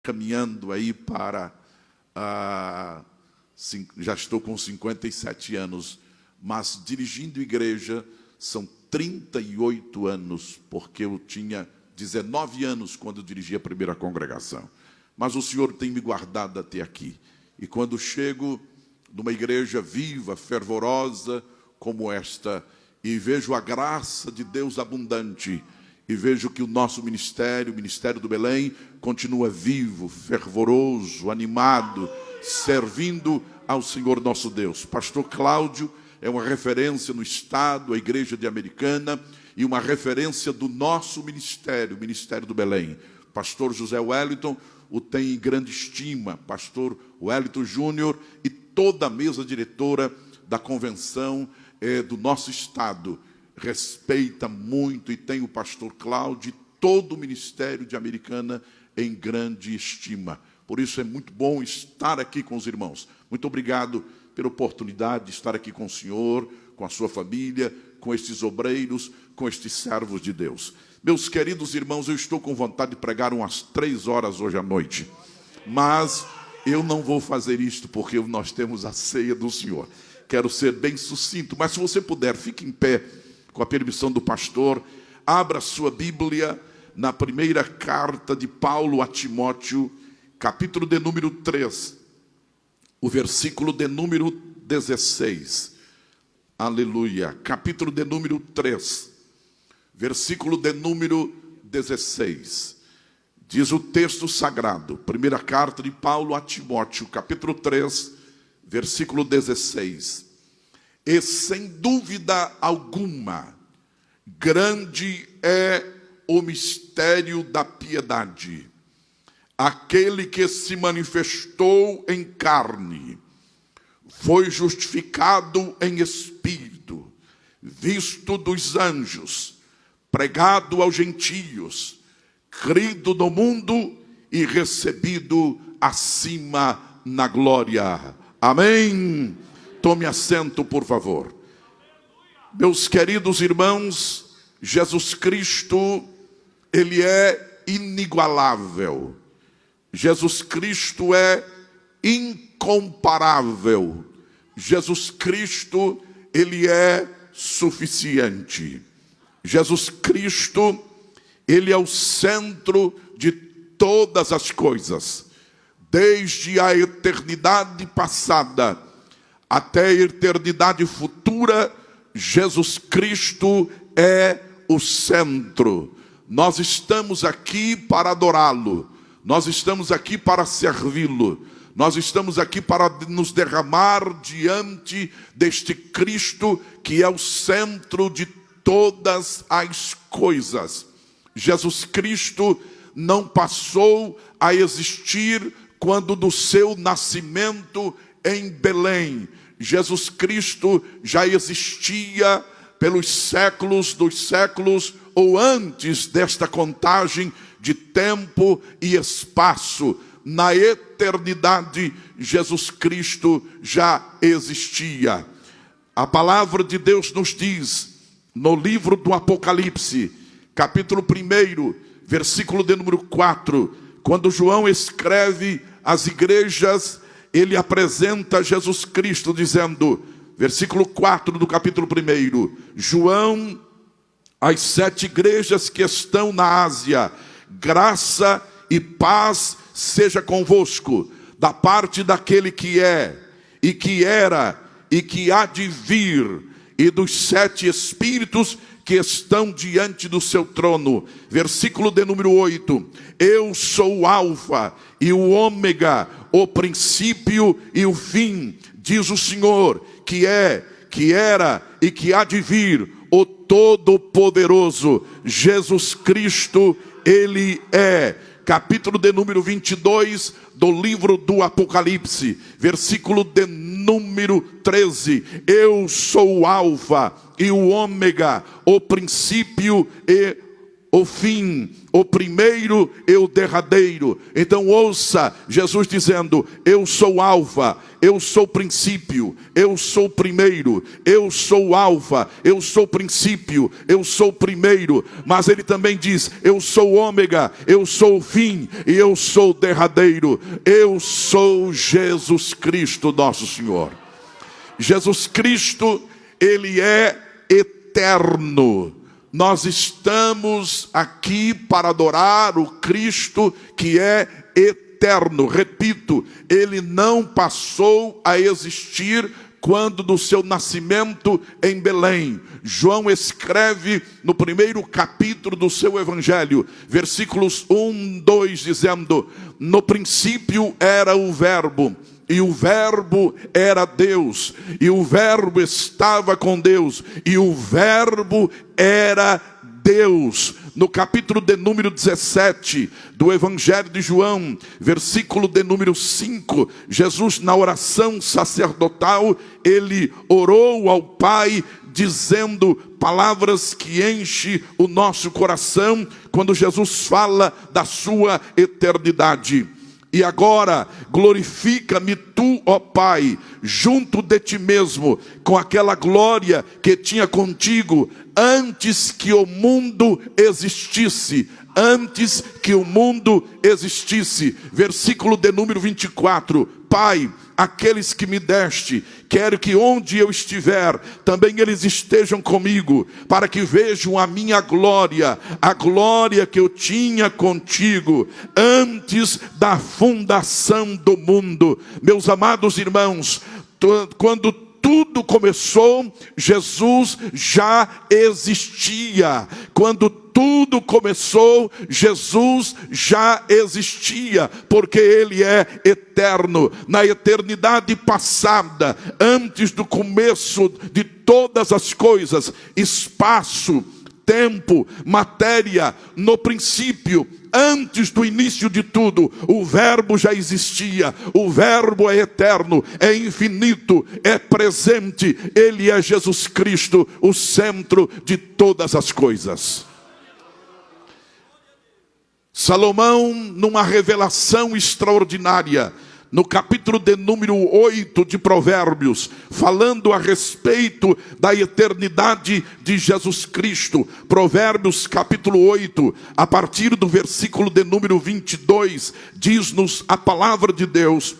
caminhando aí para... já estou com 57 anos, mas dirigindo igreja são 38 anos, porque eu tinha 19 anos quando eu dirigi a primeira congregação. Mas o Senhor tem me guardado até aqui. E quando chego numa igreja viva, fervorosa como esta, e vejo a graça de Deus abundante, e vejo que o nosso ministério, o Ministério do Belém, continua vivo, fervoroso, animado, servindo ao Senhor nosso Deus. Pastor Cláudio é uma referência no estado, a igreja de Americana, e uma referência do nosso ministério, o Ministério do Belém. Pastor José Wellington o tem em grande estima, pastor Wellington Júnior e toda a mesa diretora da convenção do nosso estado respeita muito e tem o pastor Cláudio e todo o ministério de Americana em grande estima. Por isso é muito bom estar aqui com os irmãos. Muito obrigado pela oportunidade de estar aqui com o senhor, com a sua família, com estes obreiros, com estes servos de Deus. Meus queridos irmãos, eu estou com vontade de pregar umas 3 horas hoje à noite. Mas eu não vou fazer isto porque nós temos a ceia do Senhor. Quero ser bem sucinto, mas se você puder, fique em pé com a permissão do pastor. Abra sua Bíblia na primeira carta de Paulo a Timóteo, capítulo de número 3, o versículo de número 16. Aleluia. Capítulo de número 3, versículo de número 16. Diz o texto sagrado, primeira carta de Paulo a Timóteo, capítulo 3, versículo 16. E sem dúvida alguma, grande é o mistério da piedade. Aquele que se manifestou em carne, foi justificado em espírito, visto dos anjos, pregado aos gentios, crido no mundo e recebido acima na glória. Amém? Tome assento, por favor. Meus queridos irmãos, Jesus Cristo, Ele é inigualável. Jesus Cristo é incomparável. Jesus Cristo, Ele é suficiente. Jesus Cristo, Ele é o centro de todas as coisas. Desde a eternidade passada até a eternidade futura, Jesus Cristo é o centro. Nós estamos aqui para adorá-lo. Nós estamos aqui para servi-lo. Nós estamos aqui para nos derramar diante deste Cristo que é o centro de todas as coisas. Jesus Cristo não passou a existir quando do seu nascimento em Belém. Jesus Cristo já existia pelos séculos dos séculos ou antes desta contagem de tempo e espaço. Na eternidade, Jesus Cristo já existia. A palavra de Deus nos diz, no livro do Apocalipse, capítulo 1, versículo de número 4, quando João escreve às igrejas, ele apresenta Jesus Cristo dizendo, versículo 4 do capítulo 1, João, às 7 igrejas que estão na Ásia, graça e paz seja convosco, da parte daquele que é, e que era, e que há de vir, e dos 7 espíritos que estão diante do seu trono. Versículo de número 8. Eu sou o Alfa e o Ômega, o princípio e o fim, diz o Senhor, que é, que era e que há de vir, o Todo-Poderoso. Jesus Cristo, Ele é. Capítulo de número 22 do livro do Apocalipse, versículo de número 13. Eu sou o Alfa e o Ômega, o princípio e o fim, o primeiro e o derradeiro. Então ouça Jesus dizendo: eu sou alfa, eu sou princípio, eu sou primeiro, eu sou alfa, eu sou princípio, eu sou primeiro. Mas ele também diz: eu sou ômega, eu sou o fim e eu sou o derradeiro. Eu sou Jesus Cristo, nosso Senhor. Jesus Cristo, ele é eterno. Nós estamos aqui para adorar o Cristo que é eterno. Repito, ele não passou a existir quando do seu nascimento em Belém. João escreve no primeiro capítulo do seu evangelho, versículos 1, 2, dizendo: no princípio era o verbo, e o verbo era Deus, e o verbo estava com Deus, e o verbo era Deus. No capítulo de número 17 do Evangelho de João, versículo de número 5, Jesus, na oração sacerdotal, ele orou ao Pai, dizendo palavras que enchem o nosso coração, quando Jesus fala da sua eternidade. E agora, glorifica-me tu, ó Pai, junto de ti mesmo, com aquela glória que tinha contigo, antes que o mundo existisse. Antes que o mundo existisse. Versículo de número 24. Pai, aqueles que me deste, quero que onde eu estiver, também eles estejam comigo, para que vejam a minha glória, a glória que eu tinha contigo, antes da fundação do mundo. Meus amados irmãos, quando tudo começou, Jesus já existia. Quando tudo começou, Jesus já existia, porque ele é eterno. Na eternidade passada, antes do começo de todas as coisas, espaço, tempo, matéria, no princípio, antes do início de tudo, o verbo já existia. O verbo é eterno, é infinito, é presente. Ele é Jesus Cristo, o centro de todas as coisas. Salomão, numa revelação extraordinária, no capítulo de número 8 de Provérbios, falando a respeito da eternidade de Jesus Cristo. Provérbios capítulo 8, a partir do versículo de número 22, diz-nos a palavra de Deus.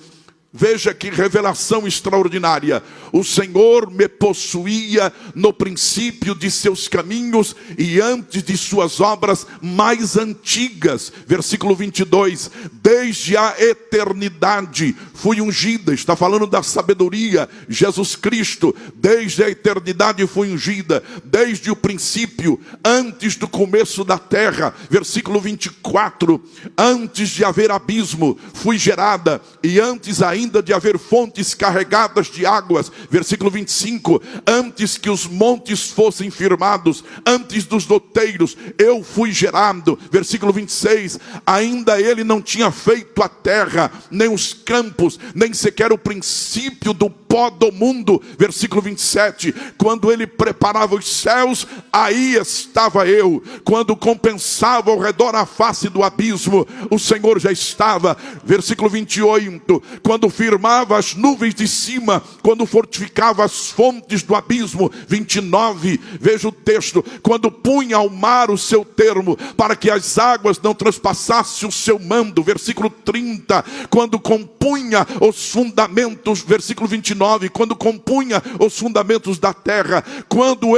Veja que revelação extraordinária. O Senhor me possuía no princípio de seus caminhos e antes de suas obras mais antigas. Versículo 22. Desde a eternidade fui ungida. Está falando da sabedoria. Jesus Cristo, desde a eternidade fui ungida. Desde o princípio, antes do começo da terra. Versículo 24. Antes de haver abismo, fui gerada. E antes ainda de haver fontes carregadas de águas. Versículo 25. Antes que os montes fossem firmados, antes dos outeiros, eu fui gerado. Versículo 26. Ainda ele não tinha feito a terra, nem os campos, nem sequer o princípio do pó do mundo. Versículo 27. Quando ele preparava os céus, aí estava eu. Quando compensava ao redor a face do abismo, o Senhor já estava. Versículo 28. Quando firmava as nuvens de cima, quando fortificava as fontes do abismo. 29, veja o texto. Quando punha ao mar o seu termo, para que as águas não transpassassem o seu mando. Versículo 30. Quando compunha os fundamentos. Versículo 29. Quando compunha os fundamentos da terra. Quando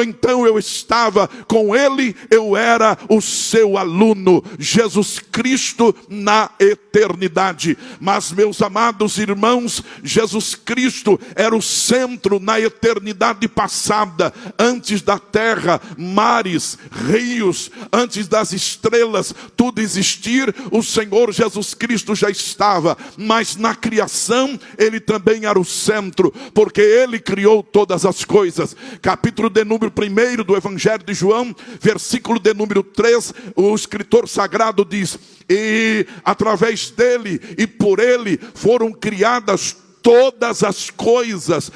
então eu estava com ele, eu era o seu aluno. Jesus Cristo na eternidade. Mas, meus amados irmãos, Jesus Cristo era o centro na eternidade passada. Antes da terra, mares, rios, antes das estrelas, tudo existir, o Senhor Jesus Cristo já estava. Mas na criação, ele também era o centro, porque ele criou todas as coisas. Capítulo de número 1 do Evangelho de João, versículo de número 3, o escritor sagrado diz: e através dele e por ele foram criadas todas as coisas.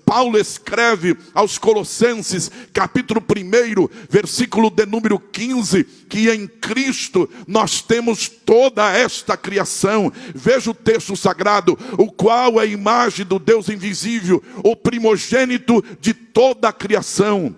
Paulo escreve aos Colossenses, capítulo 1, versículo de número 15, que em Cristo nós temos toda esta criação. Veja o texto sagrado: o qual é a imagem do Deus invisível, o primogênito de toda a criação.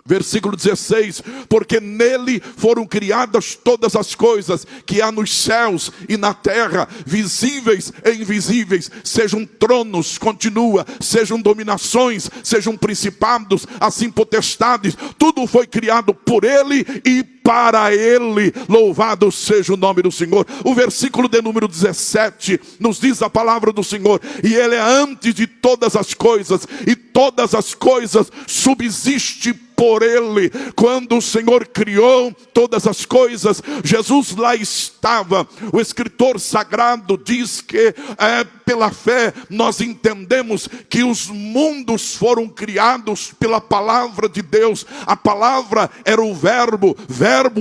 Versículo 16, porque nele foram criadas todas as coisas que há nos céus e na terra, visíveis e invisíveis, sejam tronos, continua, sejam dominações, sejam principados, assim potestades, tudo foi criado por ele e para ele. Louvado seja o nome do Senhor. O versículo de número 17 nos diz a palavra do Senhor: e ele é antes de todas as coisas, e todas as coisas subsistem por ele. Quando o Senhor criou todas as coisas, Jesus lá estava. O escritor sagrado diz que pela fé nós entendemos que os mundos foram criados pela palavra de Deus. A palavra era o verbo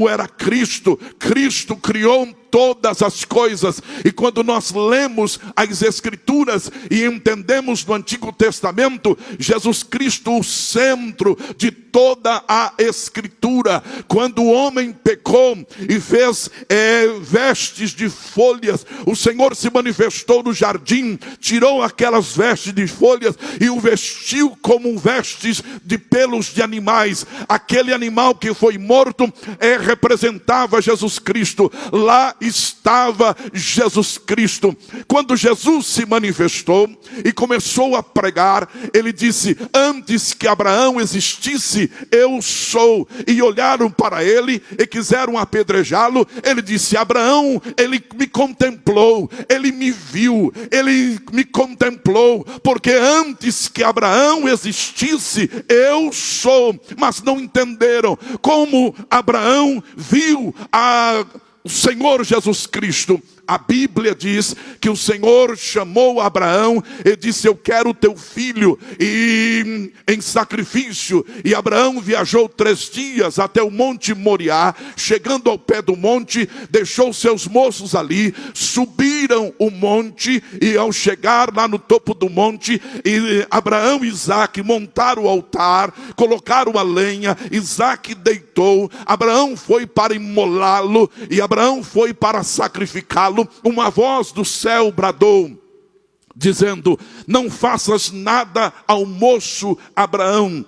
era Cristo. Cristo criou todas as coisas. E quando nós lemos as Escrituras e entendemos no Antigo Testamento, Jesus Cristo, o centro de toda a Escritura. Quando o homem pecou e fez vestes de folhas, o Senhor se manifestou no jardim, tirou aquelas vestes de folhas e o vestiu como vestes de pelos de animais. Aquele animal que foi morto representava Jesus Cristo. Lá estava Jesus Cristo. Quando Jesus se manifestou e começou a pregar, ele disse: antes que Abraão existisse, eu sou. E olharam para ele e quiseram apedrejá-lo. Ele disse: Abraão, ele me contemplou, ele me viu, ele me contemplou, porque antes que Abraão existisse, eu sou. Mas não entenderam como Abraão viu o Senhor Jesus Cristo. A Bíblia diz que o Senhor chamou Abraão e disse: eu quero o teu filho em sacrifício. E Abraão viajou 3 dias até o monte Moriá. Chegando ao pé do monte, deixou seus moços ali, subiram o monte, e ao chegar lá no topo do monte, Abraão e Isaque montaram o altar, colocaram a lenha. Isaque deitou, Abraão foi para imolá-lo e Abraão foi para sacrificá-lo. Uma voz do céu bradou, dizendo: não faças nada ao moço Abraão,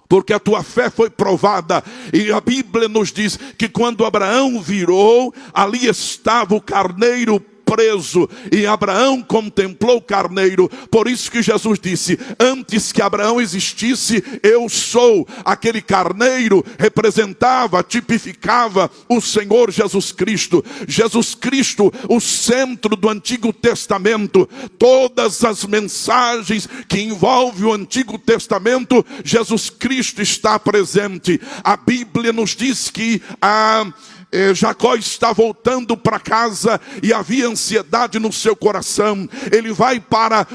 porque a tua fé foi provada. E a Bíblia nos diz que quando Abraão virou, ali estava o carneiro preso, e Abraão contemplou o carneiro. Por isso que Jesus disse: antes que Abraão existisse, eu sou. Aquele carneiro representava, tipificava o Senhor Jesus Cristo. Jesus Cristo, o centro do Antigo Testamento. Todas as mensagens que envolvem o Antigo Testamento, Jesus Cristo está presente. A Bíblia nos diz que Jacó está voltando para casa e havia ansiedade no seu coração. Ele vai para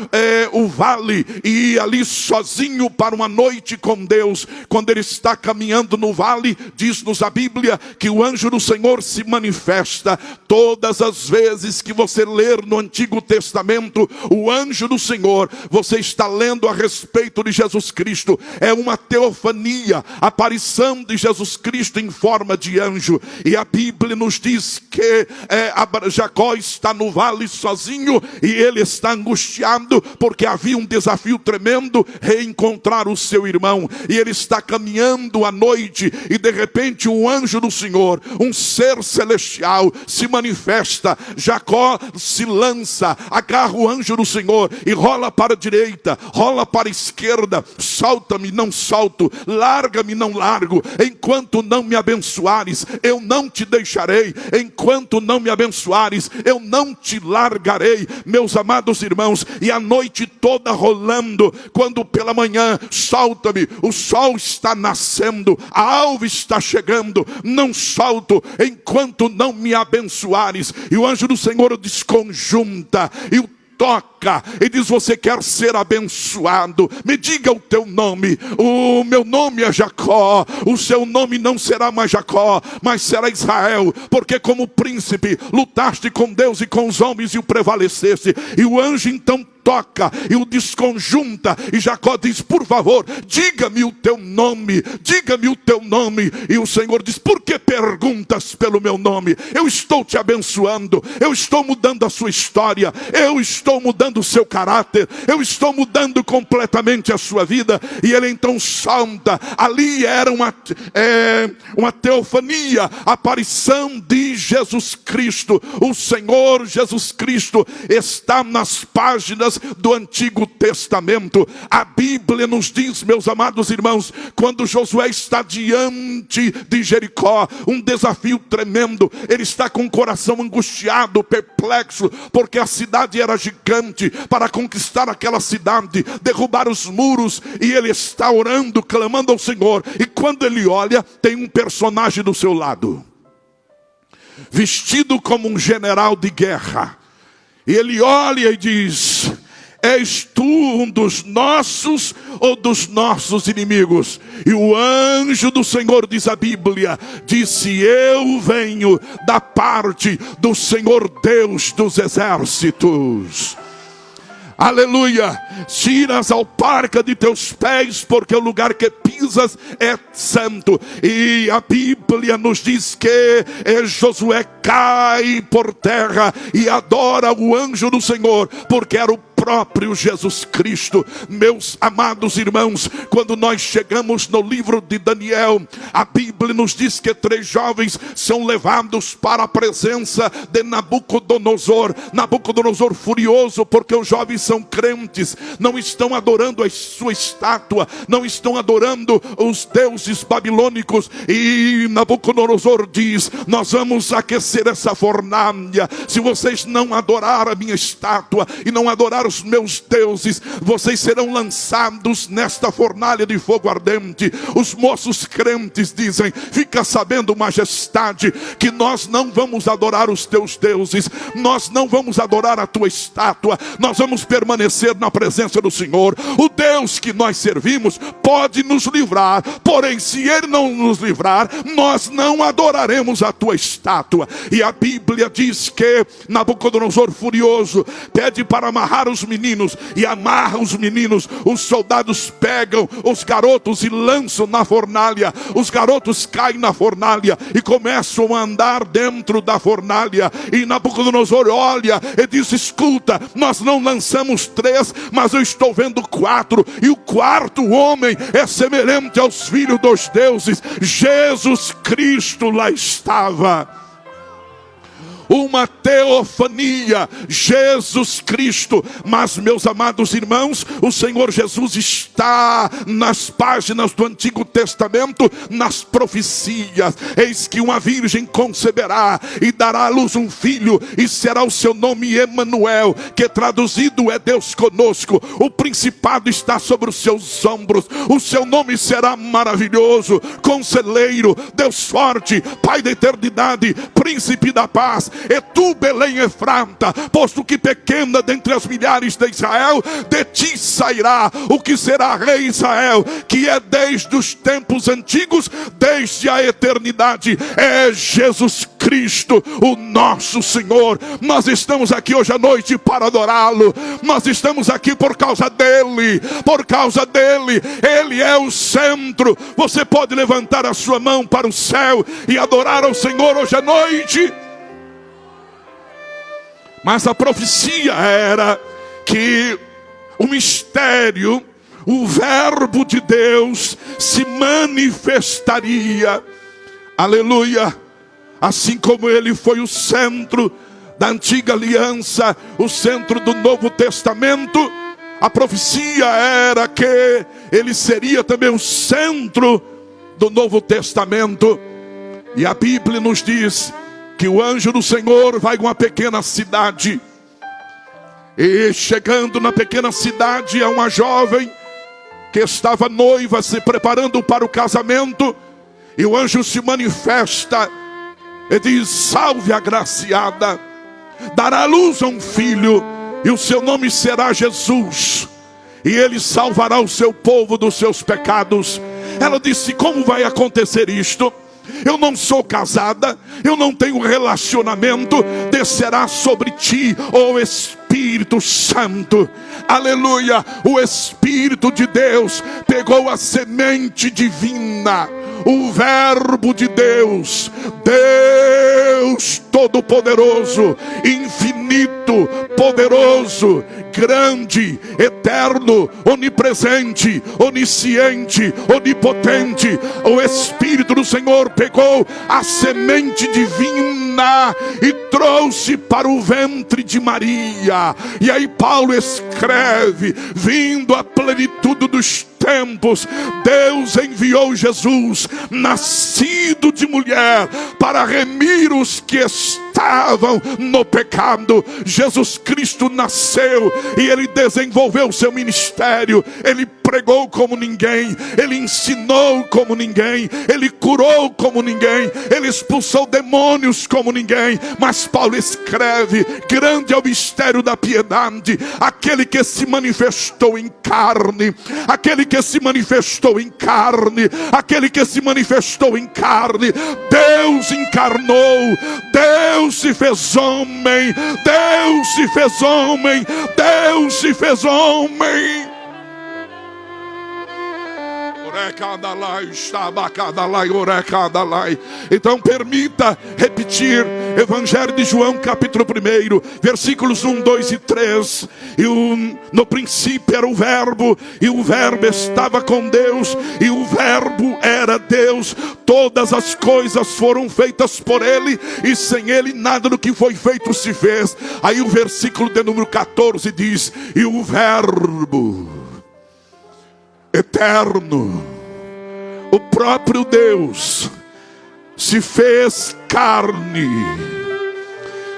o vale e ali sozinho para uma noite com Deus. Quando ele está caminhando no vale, diz-nos a Bíblia que o anjo do Senhor se manifesta. Todas as vezes que você ler no Antigo Testamento o anjo do Senhor, você está lendo a respeito de Jesus Cristo. É uma teofania, aparição de Jesus Cristo em forma de anjo. E a Bíblia nos diz que Jacó está no vale sozinho e ele está angustiado porque havia um desafio tremendo: reencontrar o seu irmão. E ele está caminhando à noite e de repente um anjo do Senhor, um ser celestial, se manifesta. Jacó se lança, agarra o anjo do Senhor e rola para a direita, rola para a esquerda. Solta-me, não solto, larga-me, não largo. Enquanto não me abençoares, eu não te deixarei. Enquanto não me abençoares, eu não te largarei. Meus amados irmãos, e a noite toda rolando, quando pela manhã, solta-me, o sol está nascendo, a alva está chegando, não solto enquanto não me abençoares. E o anjo do Senhor desconjunta e o toca toca e diz: você quer ser abençoado? Me diga o teu nome. O meu nome é Jacó. O seu nome não será mais Jacó, mas será Israel, porque como príncipe lutaste com Deus e com os homens e o prevaleceste. E o anjo então toca e o desconjunta, e Jacó diz: por favor, diga-me o teu nome, diga-me o teu nome. E o Senhor diz: por que perguntas pelo meu nome? Eu estou te abençoando, eu estou mudando a sua história, eu estou mudando o seu caráter, eu estou mudando completamente a sua vida. E ele então salta. Ali era uma teofania, a aparição de Jesus Cristo. O Senhor Jesus Cristo está nas páginas do Antigo Testamento. A Bíblia nos diz, meus amados irmãos, quando Josué está diante de Jericó, um desafio tremendo. Ele está com o coração angustiado, perplexo, porque a cidade era gigante. Para conquistar aquela cidade, derrubar os muros, e ele está orando, clamando ao Senhor. E quando ele olha, tem um personagem do seu lado, vestido como um general de guerra. E ele olha e diz: és tu um dos nossos ou dos nossos inimigos? E o anjo do Senhor, diz a Bíblia, disse: eu venho da parte do Senhor Deus dos exércitos. Aleluia. Tira as alparcas de teus pés, porque o lugar que pisas é santo. E a Bíblia nos diz que Josué cai por terra e adora o anjo do Senhor, porque era o próprio Jesus Cristo. Meus amados irmãos, quando nós chegamos no livro de Daniel, a Bíblia nos diz que 3 jovens são levados para a presença de Nabucodonosor. Nabucodonosor furioso, porque os jovens são crentes, não estão adorando a sua estátua, não estão adorando os deuses babilônicos. E Nabucodonosor diz: nós vamos aquecer essa fornalha. Se vocês não adorar a minha estátua e não adorar os meus deuses, vocês serão lançados nesta fornalha de fogo ardente. Os moços crentes dizem: fica sabendo, majestade, que nós não vamos adorar os teus deuses, nós não vamos adorar a tua estátua, nós vamos permanecer na presença do Senhor. O Deus que nós servimos pode nos livrar, porém se Ele não nos livrar, nós não adoraremos a tua estátua. E a Bíblia diz que Nabucodonosor, furioso, pede para amarrar os meninos, e amarra os meninos. Os soldados pegam os garotos e lançam na fornalha. Os garotos caem na fornalha e começam a andar dentro da fornalha. E Nabucodonosor olha e diz: escuta, nós não lançamos 3, mas eu estou vendo 4, e o 4º homem é semelhante aos filhos dos deuses. Jesus Cristo lá estava. Uma teofania, Jesus Cristo. Mas, meus amados irmãos, o Senhor Jesus está nas páginas do Antigo Testamento, nas profecias. Eis que uma virgem conceberá e dará à luz um filho, e será o seu nome Emanuel, que traduzido é Deus conosco. O principado está sobre os seus ombros. O seu nome será maravilhoso, Conselheiro, Deus forte, Pai da eternidade, Príncipe da paz. E tu, Belém Efrata, posto que pequena dentre as milhares de Israel, de ti sairá o que será rei Israel, que é desde os tempos antigos, desde a eternidade. É Jesus Cristo, o nosso Senhor. Nós estamos aqui hoje à noite para adorá-lo. Nós estamos aqui por causa dele, por causa dele. Ele é o centro. Você pode levantar a sua mão para o céu e adorar ao Senhor hoje à noite. Mas a profecia era que o mistério, o verbo de Deus se manifestaria. Aleluia. Assim como ele foi o centro da antiga aliança, o centro do Novo Testamento, a profecia era que ele seria também o centro do Novo Testamento. E a Bíblia nos diz que o anjo do Senhor vai a uma pequena cidade. E chegando na pequena cidade, é uma jovem que estava noiva, se preparando para o casamento. E o anjo se manifesta e diz: salve agraciada, dará à luz a um filho, e o seu nome será Jesus, e ele salvará o seu povo dos seus pecados. Ela disse: como vai acontecer isto? Eu não sou casada, eu não tenho relacionamento. Descerá sobre ti o Espírito Santo. Aleluia. O Espírito de Deus pegou a semente divina, o Verbo de Deus, Deus Todo-Poderoso, infinito, poderoso, grande, eterno, onipresente, onisciente, onipotente. O Espírito do Senhor pegou a semente divina e trouxe para o ventre de Maria. E aí Paulo escreve: vindo a plenitude dos tempos, Deus enviou Jesus, nascido de mulher, para remir os que estavam no pecado. Jesus Cristo nasceu e ele desenvolveu seu ministério. Ele pregou como ninguém, ele ensinou como ninguém, ele curou como ninguém, ele expulsou demônios como ninguém. Mas Paulo escreve: grande é o mistério da piedade, aquele que se manifestou em carne, aquele que se manifestou em carne, aquele que se manifestou em carne. Deus encarnou, Deus se fez homem, Deus se fez homem, Deus se fez homem. Então permita repetir Evangelho de João, capítulo 1, versículos 1, 2 e 3. No princípio era o Verbo, e o Verbo estava com Deus, e o Verbo era Deus. Todas as coisas foram feitas por ele, e sem ele nada do que foi feito se fez. Aí o versículo de número 14 diz: e o Verbo eterno, o próprio Deus, se fez carne,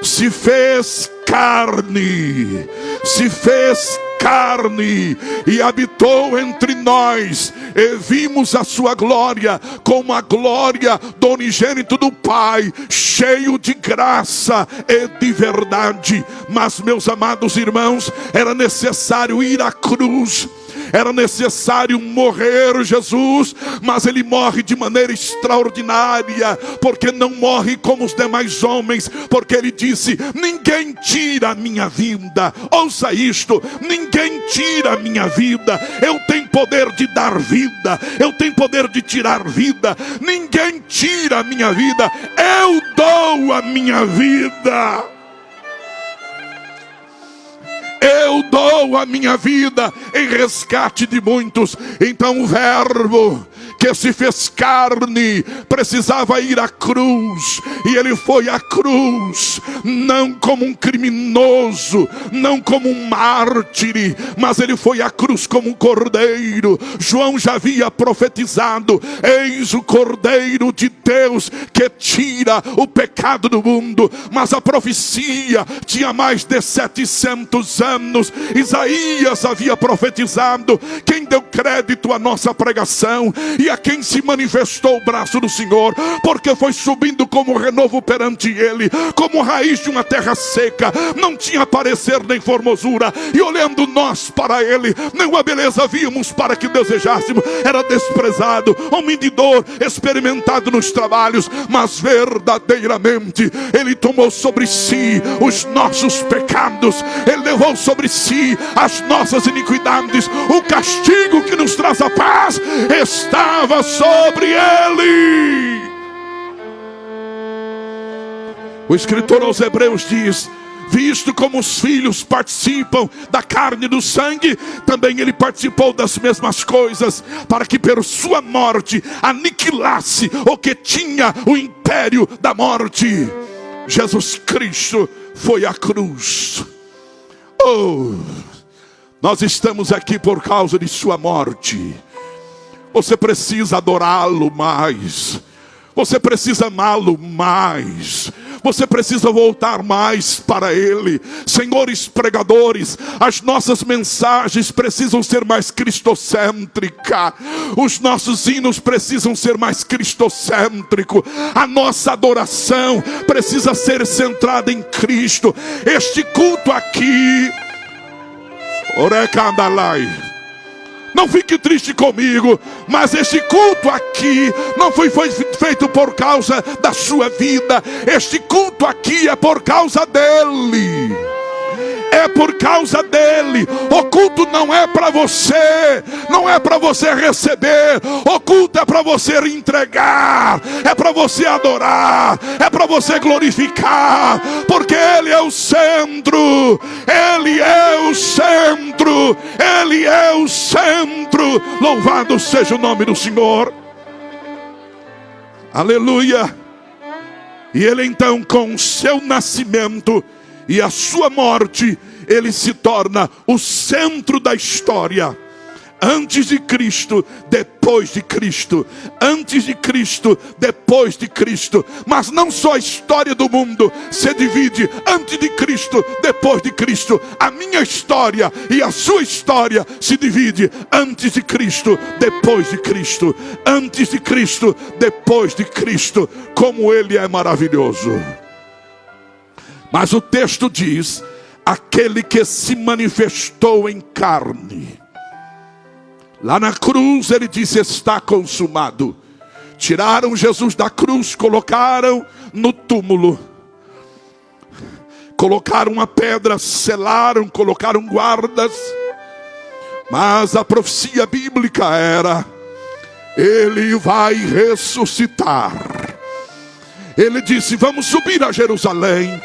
se fez carne, se fez carne e habitou entre nós, e vimos a sua glória como a glória do unigênito do Pai, cheio de graça e de verdade. Mas, meus amados irmãos, era necessário ir à cruz, era necessário morrer Jesus, mas ele morre de maneira extraordinária, porque não morre como os demais homens, porque ele disse: ninguém tira a minha vida. Ouça isto: ninguém tira a minha vida. Eu tenho poder de dar vida, eu tenho poder de tirar vida. Ninguém tira a minha vida, eu dou a minha vida. Eu dou a minha vida em resgate de muitos. Então o Verbo que se fez carne precisava ir à cruz, e ele foi à cruz, não como um criminoso, não como um mártir, mas ele foi à cruz como um cordeiro. João já havia profetizado: eis o Cordeiro de Deus que tira o pecado do mundo. Mas a profecia tinha mais de 700 anos. Isaías havia profetizado. Quem deu crédito à nossa pregação e a quem se manifestou o braço do Senhor, porque foi subindo como renovo perante ele, como raiz de uma terra seca, não tinha parecer nem formosura, e olhando nós para ele, nenhuma beleza víamos para que desejássemos. Era desprezado, homem de dor, experimentado nos trabalhos, mas verdadeiramente ele tomou sobre si os nossos pecados, ele levou sobre si as nossas iniquidades. O castigo que nos traz a paz estava sobre ele. O escritor aos Hebreus diz: visto como os filhos participam da carne e do sangue, também ele participou das mesmas coisas, para que por sua morte aniquilasse o que tinha o império da morte. Jesus Cristo foi à cruz. Oh, nós estamos aqui por causa de sua morte. Você precisa adorá-lo mais, você precisa amá-lo mais, você precisa voltar mais para ele. Senhores pregadores, as nossas mensagens precisam ser mais cristocêntricas, os nossos hinos precisam ser mais cristocêntricos, a nossa adoração precisa ser centrada em Cristo. Este culto aqui Orecandalai. Não fique triste comigo, mas este culto aqui não foi feito por causa da sua vida. Este culto aqui é por causa dele. É por causa dele. O culto não é para você, não é para você receber. O culto é para você entregar, é para você adorar, é para você glorificar, porque ele é o centro. Ele é o centro. Ele é o centro. Louvado seja o nome do Senhor. Aleluia. E ele então, com o seu nascimento e a sua morte, ele se torna o centro da história. Antes de Cristo, depois de Cristo. Antes de Cristo, depois de Cristo. Mas não só a história do mundo se divide antes de Cristo, depois de Cristo. A minha história e a sua história se divide antes de Cristo, depois de Cristo. Antes de Cristo, depois de Cristo. Como ele é maravilhoso. Mas o texto diz: aquele que se manifestou em carne. Lá na cruz ele disse: está consumado. Tiraram Jesus da cruz, colocaram no túmulo, colocaram uma pedra, selaram, colocaram guardas. Mas a profecia bíblica era: ele vai ressuscitar. Ele disse: vamos subir a Jerusalém.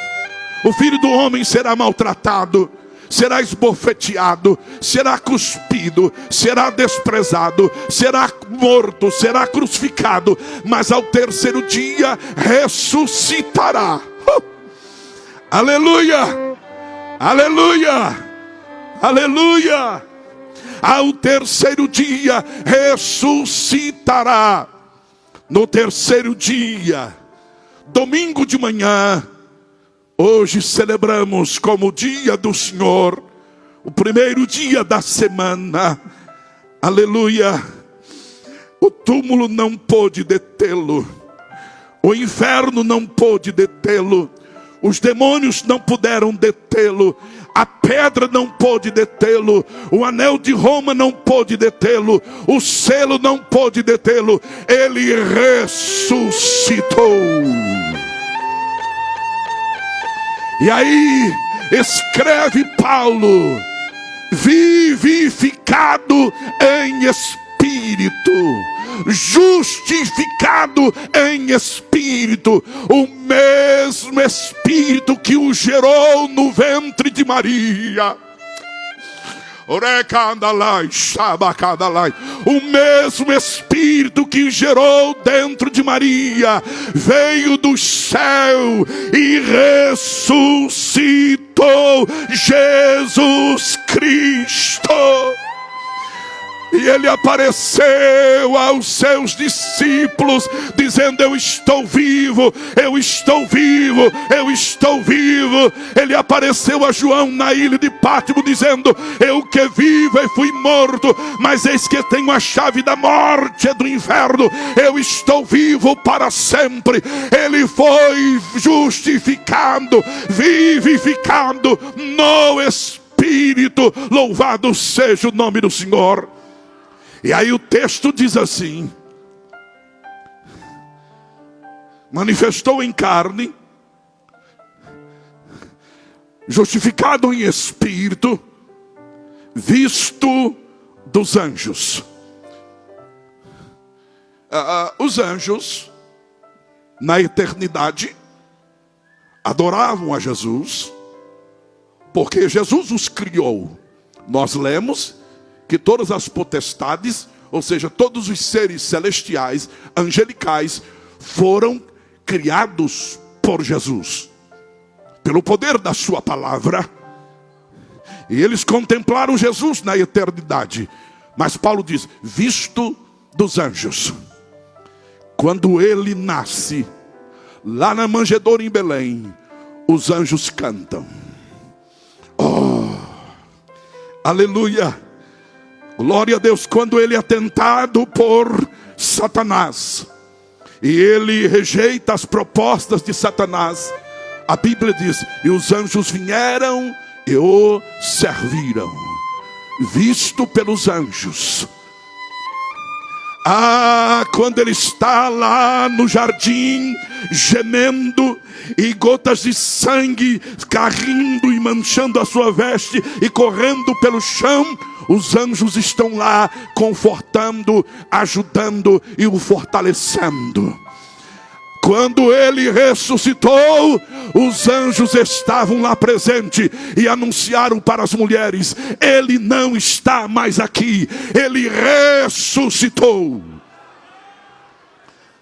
O filho do homem será maltratado, será esbofeteado, será cuspido, será desprezado, será morto, será crucificado, mas ao terceiro dia ressuscitará. Aleluia! Aleluia! Aleluia! Ao terceiro dia ressuscitará. No terceiro dia, domingo de manhã, hoje celebramos como dia do Senhor, o primeiro dia da semana. Aleluia. O túmulo não pôde detê-lo, o inferno não pôde detê-lo, os demônios não puderam detê-lo, a pedra não pôde detê-lo, o anel de Roma não pôde detê-lo, o selo não pôde detê-lo. Ele ressuscitou. E aí escreve Paulo: vivificado em espírito, justificado em espírito, o mesmo espírito que o gerou no ventre de Maria. O mesmo espírito que gerou dentro de Maria veio do céu e ressuscitou Jesus Cristo. E ele apareceu aos seus discípulos, dizendo: eu estou vivo, eu estou vivo, eu estou vivo. Ele apareceu a João na ilha de Pátimo, dizendo: eu que vivo e fui morto, mas eis que tenho a chave da morte e do inferno. Eu estou vivo para sempre. Ele foi justificado, vivificado no Espírito. Louvado seja o nome do Senhor. E aí o texto diz assim: manifestou em carne, justificado em espírito, visto dos anjos. Os anjos, na eternidade, adoravam a Jesus, porque Jesus os criou. Nós lemos que todas as potestades, ou seja, todos os seres celestiais, angelicais, foram criados por Jesus, pelo poder da sua palavra. E eles contemplaram Jesus na eternidade. Mas Paulo diz: visto dos anjos. Quando ele nasce, lá na manjedoura em Belém, os anjos cantam. Oh, aleluia. Glória a Deus. Quando ele é tentado por Satanás e ele rejeita as propostas de Satanás, a Bíblia diz: e os anjos vieram e o serviram. visto pelos anjos. Quando ele está lá no jardim, gemendo, e gotas de sangue caindo e manchando a sua veste e correndo pelo chão, os anjos estão lá confortando, ajudando e o fortalecendo. Quando ele ressuscitou, os anjos estavam lá presentes e anunciaram para as mulheres: ele não está mais aqui, ele ressuscitou.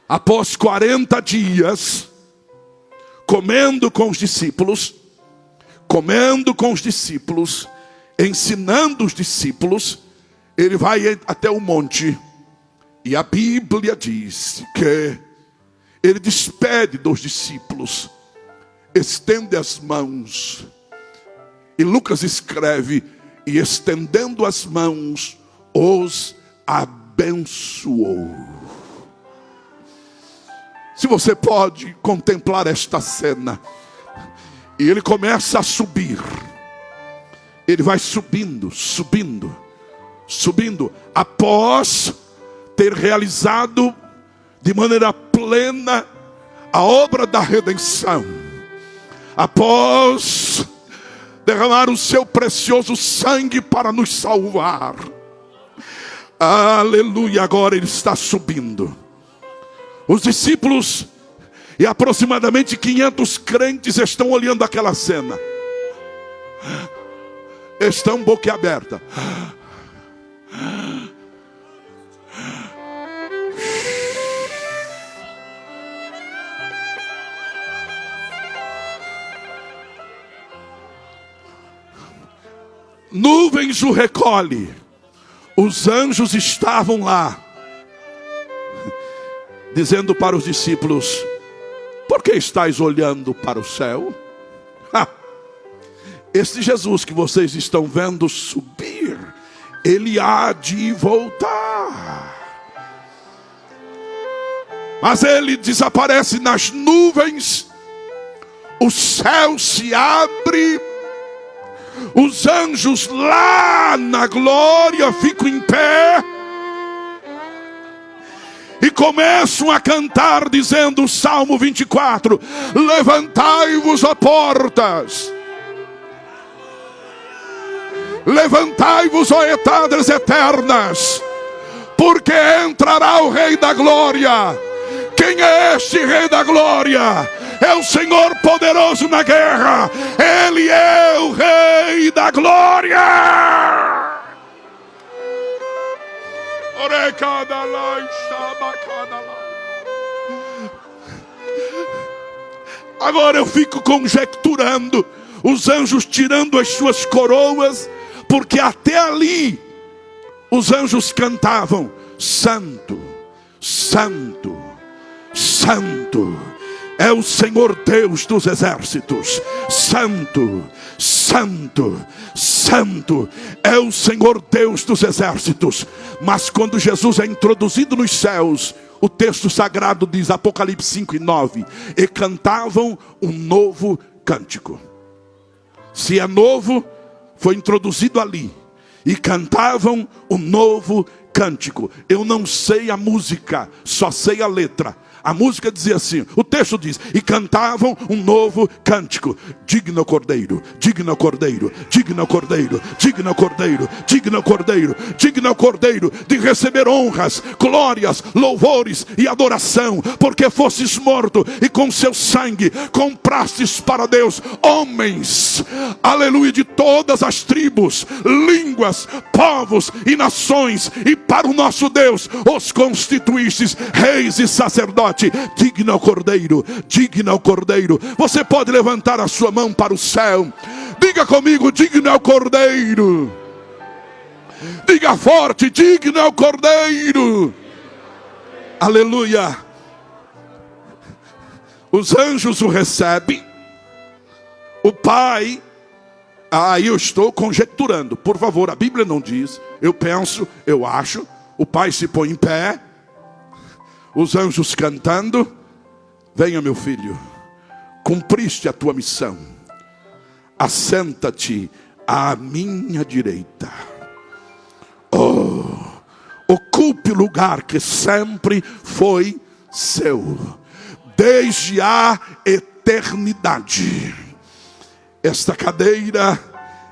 Após 40 dias, comendo com os discípulos, ensinando os discípulos, ele vai até o monte, e a Bíblia diz que ele despede dos discípulos, estende as mãos, e Lucas escreve: e estendendo as mãos, os abençoou. Se você pode contemplar esta cena, e ele começa a subir, ele vai subindo, após ter realizado de maneira plena a obra da redenção, após derramar o seu precioso sangue para nos salvar. Aleluia, agora ele está subindo. Os discípulos e aproximadamente 500 crentes estão olhando aquela cena, estão boquiaberta. Nuvens o recolhe. Os anjos estavam lá, dizendo para os discípulos: por que estáis olhando para o céu? Este Jesus que vocês estão vendo subir, ele há de voltar. Mas ele desaparece nas nuvens, o céu se abre, os anjos lá na glória ficam em pé e começam a cantar, dizendo o Salmo 24: levantai-vos, ó portas, levantai-vos, ó entradas eternas, porque entrará o Rei da Glória. Quem é este Rei da Glória? É o Senhor poderoso na guerra. Ele é o Rei da Glória. Agora eu fico conjecturando, os anjos tirando as suas coroas, porque até ali os anjos cantavam: Santo, Santo, Santo é o Senhor Deus dos exércitos. Santo, Santo, Santo é o Senhor Deus dos exércitos. Mas quando Jesus é introduzido nos céus, o texto sagrado diz, Apocalipse 5:9, e cantavam um novo cântico. Se é novo, foi introduzido ali. E cantavam um novo cântico. Eu não sei a música, só sei a letra. A música dizia assim, o texto diz: e cantavam um novo cântico: digno Cordeiro, digno Cordeiro, digno Cordeiro, digno Cordeiro, digno Cordeiro, digno Cordeiro de receber honras, glórias, louvores e adoração, porque fostes morto e com seu sangue comprastes para Deus homens, aleluia, de todas as tribos, línguas, povos e nações, e para o nosso Deus os constituístes reis e sacerdotes. Digno ao Cordeiro, digno ao Cordeiro. Você pode levantar a sua mão para o céu. Diga comigo: digno ao Cordeiro. Diga forte: digno ao Cordeiro. Aleluia. Os anjos o recebem. O Pai, eu estou conjecturando, por favor, a Bíblia não diz, eu penso, eu acho. O Pai se põe em pé, os anjos cantando: venha meu filho, cumpriste a tua missão, assenta-te à minha direita. Ocupe o lugar que sempre foi seu, desde a eternidade. Esta cadeira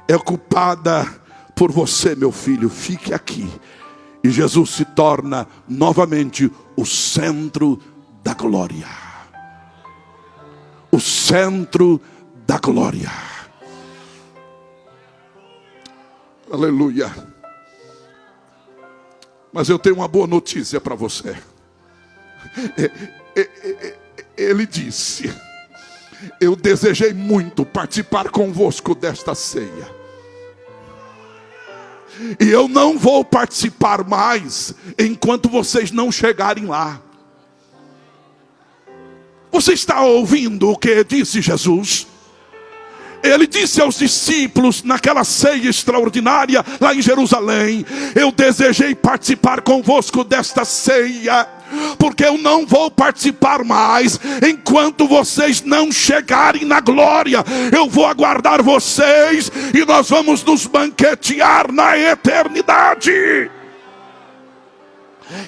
é ocupada por você, meu filho. Fique aqui. E Jesus se torna novamente o centro da glória. O centro da glória. Aleluia. Mas eu tenho uma boa notícia para você. Ele disse: eu desejei muito participar convosco desta ceia, e eu não vou participar mais enquanto vocês não chegarem lá. Você está ouvindo o que disse Jesus? Ele disse aos discípulos naquela ceia extraordinária lá em Jerusalém: eu desejei participar convosco desta ceia, porque eu não vou participar mais enquanto vocês não chegarem na glória. Eu vou aguardar vocês e nós vamos nos banquetear na eternidade.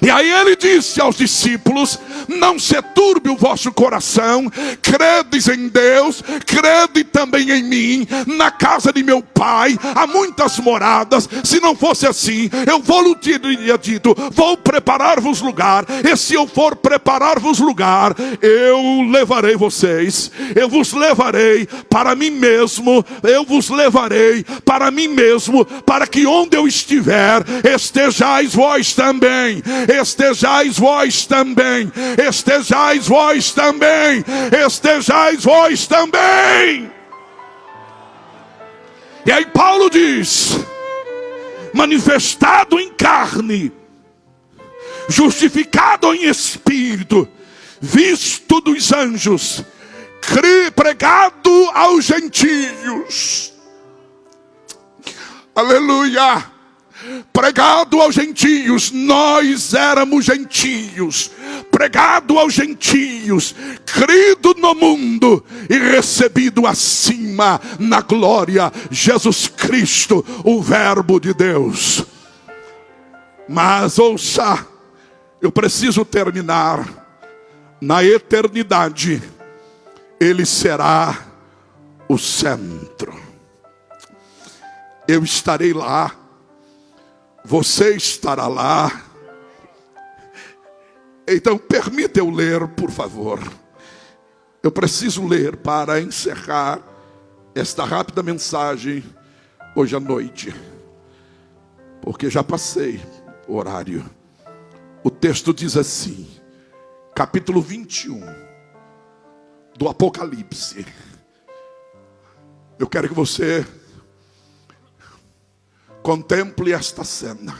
E aí ele disse aos discípulos: não se turbe o vosso coração, credes em Deus, crede também em mim. Na casa de meu pai há muitas moradas. Se não fosse assim, eu vou teria dito: vou preparar-vos lugar. E se eu for preparar-vos lugar, eu levarei vocês, eu vos levarei para mim mesmo, eu vos levarei para mim mesmo, para que onde eu estiver, estejais vós também. Estejais vós também, estejais vós também, estejais vós também. E aí Paulo diz: manifestado em carne, justificado em espírito, visto dos anjos, pregado aos gentios. Aleluia. Pregado aos gentios, nós éramos gentios, pregado aos gentios, crido no mundo e recebido acima na glória, Jesus Cristo, o Verbo de Deus. Mas ouça, eu preciso terminar. Na eternidade, Ele será o centro. Eu estarei lá. Você estará lá. Então permita eu ler, por favor. Eu preciso ler para encerrar esta rápida mensagem hoje à noite, porque já passei o horário. O texto diz assim, capítulo 21 do Apocalipse. Eu quero que você contemple esta cena.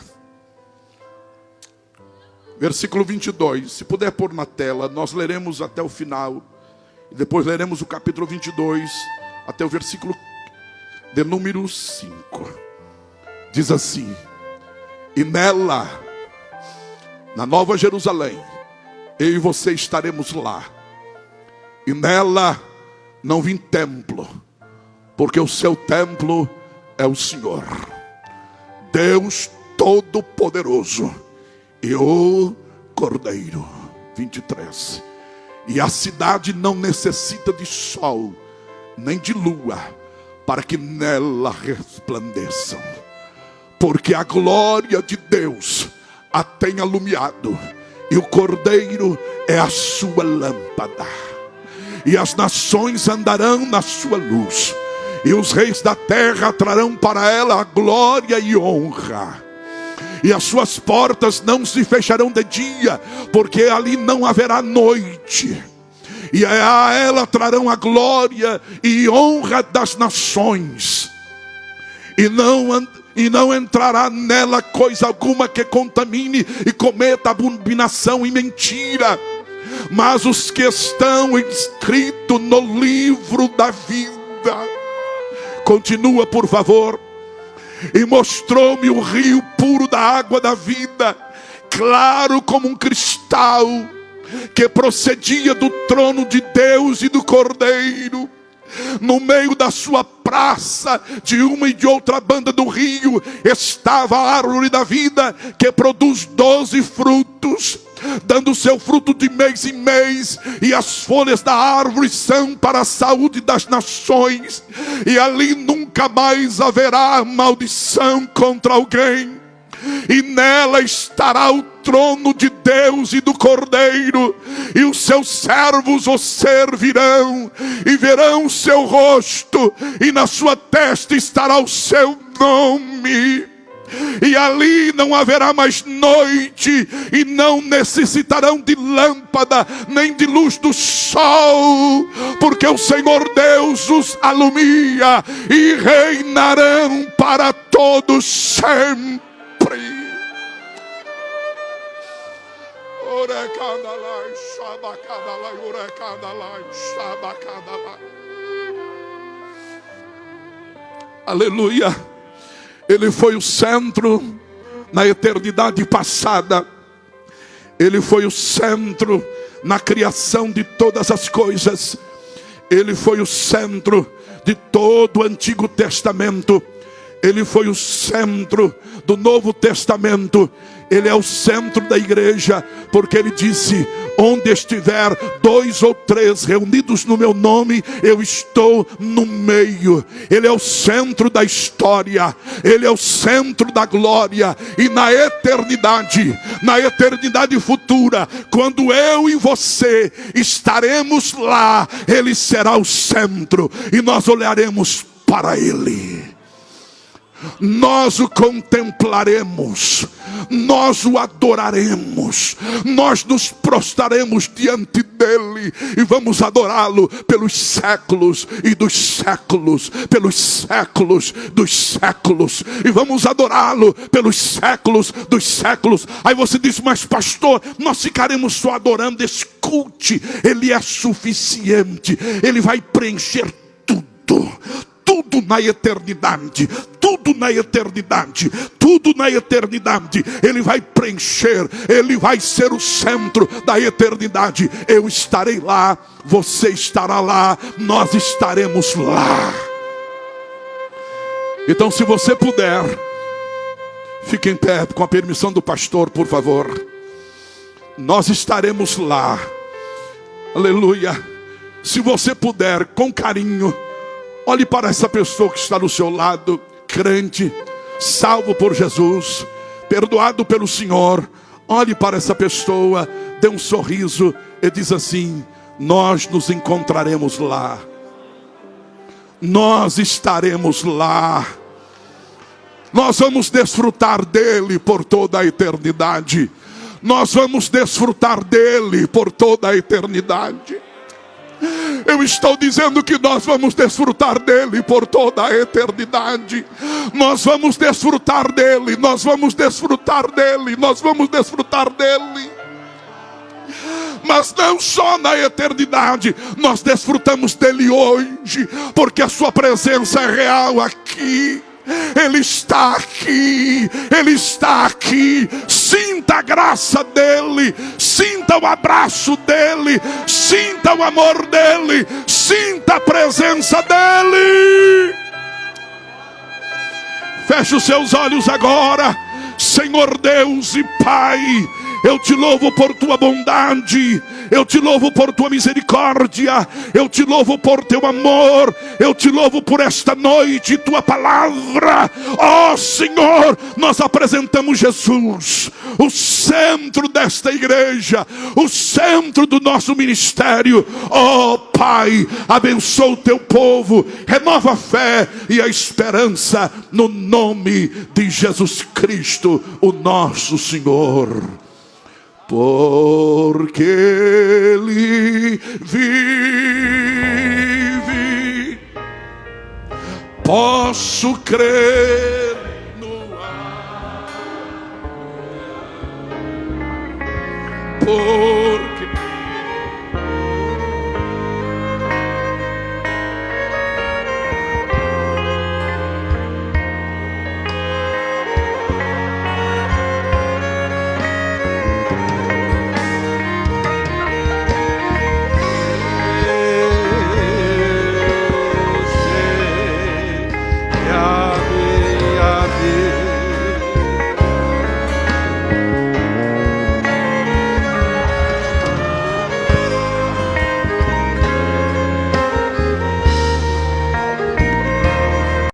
Versículo 22. Se puder pôr na tela, nós leremos até o final. E depois leremos o capítulo 22 até o versículo de número 5. Diz assim: e nela, na Nova Jerusalém, eu e você estaremos lá. E nela não vim templo, porque o seu templo é o Senhor, Deus Todo-Poderoso, e o Cordeiro. 23. E a cidade não necessita de sol, nem de lua, para que nela resplandeçam, porque a glória de Deus a tem alumiado, e o Cordeiro é a sua lâmpada. E as nações andarão na sua luz, e os reis da terra trarão para ela a glória e honra. E as suas portas não se fecharão de dia, porque ali não haverá noite. E a ela trarão a glória e honra das nações. E não entrará nela coisa alguma que contamine e cometa abominação e mentira. Mas os que estão inscritos no livro da vida. Continua, por favor. E mostrou-me o rio puro da água da vida, claro como um cristal, que procedia do trono de Deus e do Cordeiro. No meio da sua praça, de uma e de outra banda do rio, estava a árvore da vida, que produz 12 frutos, dando seu fruto de mês em mês, e as folhas da árvore são para a saúde das nações, e ali nunca mais haverá maldição contra alguém, e nela estará o trono de Deus e do Cordeiro, e os seus servos o servirão, e verão o seu rosto, e na sua testa estará o seu nome. E ali não haverá mais noite, e não necessitarão de lâmpada, nem de luz do sol, porque o Senhor Deus os alumia, e reinarão para todos sempre. Aleluia. Ele foi o centro na eternidade passada. Ele foi o centro na criação de todas as coisas. Ele foi o centro de todo o Antigo Testamento. Ele foi o centro do Novo Testamento. Ele é o centro da igreja, porque ele disse: onde estiver 2 ou 3 reunidos no meu nome, eu estou no meio. Ele é o centro da história, ele é o centro da glória. E na eternidade futura, quando eu e você estaremos lá, ele será o centro, e nós olharemos para ele. Nós o contemplaremos, nós o adoraremos, nós nos prostraremos diante dele e vamos adorá-lo pelos séculos e dos séculos, pelos séculos dos séculos, e vamos adorá-lo pelos séculos dos séculos. Aí você diz: mas pastor, nós ficaremos só adorando. Escute, ele é suficiente, ele vai preencher tudo na eternidade, tudo na eternidade, tudo na eternidade. Ele vai preencher, ele vai ser o centro da eternidade. Eu estarei lá, você estará lá, nós estaremos lá. Então, se você puder, fique em pé, com a permissão do pastor, por favor. Nós estaremos lá. Aleluia. Se você puder, com carinho, olhe para essa pessoa que está do seu lado, crente, salvo por Jesus, perdoado pelo Senhor. Olhe para essa pessoa, dê um sorriso e diz assim: nós nos encontraremos lá. Nós estaremos lá. Nós vamos desfrutar dele por toda a eternidade. Nós vamos desfrutar dele por toda a eternidade. Eu estou dizendo que nós vamos desfrutar dele por toda a eternidade. Nós vamos desfrutar dele, nós vamos desfrutar dele, nós vamos desfrutar dele. Mas não só na eternidade, nós desfrutamos dele hoje, porque a sua presença é real aqui. Ele está aqui, ele está aqui. Sinta a graça dele, sinta o abraço dele, sinta o amor dele, sinta a presença dele. Feche os seus olhos agora. Senhor Deus e Pai, eu te louvo por tua bondade, eu te louvo por tua misericórdia, eu te louvo por teu amor, eu te louvo por esta noite, tua palavra. Ó Senhor, nós apresentamos Jesus, o centro desta igreja, o centro do nosso ministério. Ó Pai, abençoa o teu povo, renova a fé e a esperança, no nome de Jesus Cristo, o nosso Senhor. Porque ele vive, posso crer no ar.